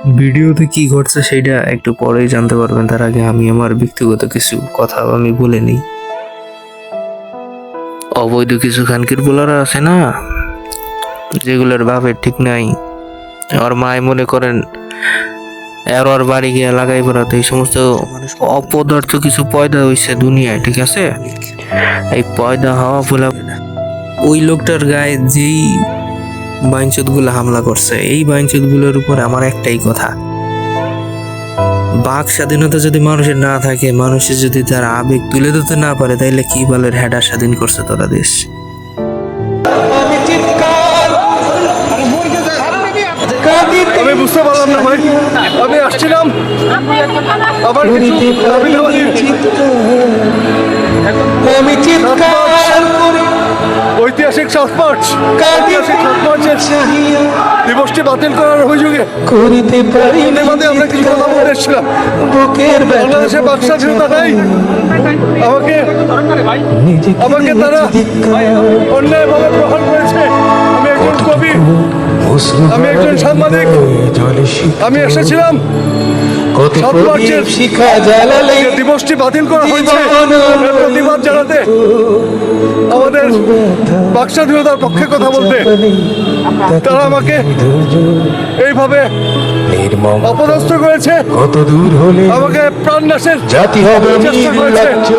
ভিডিওতে কি ঘটছে সেটা একটু পরেই জানতে পারবেন। তার আগে আমি আমার ব্যক্তিগত কিছু কথা আমি বলে নিই। অবৈধ কিছু খানকির পোলারা আছে না, যেগুলোর বাপের ঠিক নাই, আর মায় মনে করেন আর ওর বাড়ি গিয়ে লাগাই বেড়াতে, এই সমস্ত অপদার্থ কিছু পয়দা হয়েছে দুনিয়ায়, ঠিক আছে? এই পয়দা হওয়া পোলা ওই লোকটার গায়ে যেই বাইনচোদ গুলো হামলা করছে, এই বাইনচোদ গুলোর উপর আমার একটাই কথা, বাক স্বাধীনতা যদি মানুষের না থাকে, মানুষের যদি তার আবেগ তুলে ধরতে না পারে, তাইলে কি বলের হেডার স্বাধীন করছে তোরা দেশ? আমি বুঝতে পারলাম না ভাই, আমি আসছিলাম আবার আমি চিৎকার করি ঐতিহাসিক সাউথমার্চ দিবসটি বাতিল করার অভিযোগে করিতে পারি মধ্যে আমরা কিছু কথা বলে এসেছিলাম। বুকের বাংলাদেশে বাক স্বাধীনতা নাই, আমাকে তারা অন্যায়ভাবে গ্রহণ করেছে। আমি একজন কবি, আমি একজন সাংবাদিক, আমি এসেছিলাম কত প্রদীপ শিখা জ্বালালে যে দিবসটি বাতিল করা হয়েছে এর প্রতিবাদ জানাতে, আমাদের বাক স্বাধীনতার পক্ষে কথা বলতে। তারা আমাকে এইভাবে অপদস্থ করেছে, কত দূর হলে আমাকে প্রাণনাশের জাতি হবে চেষ্টা করেছে। নির্লজ্জ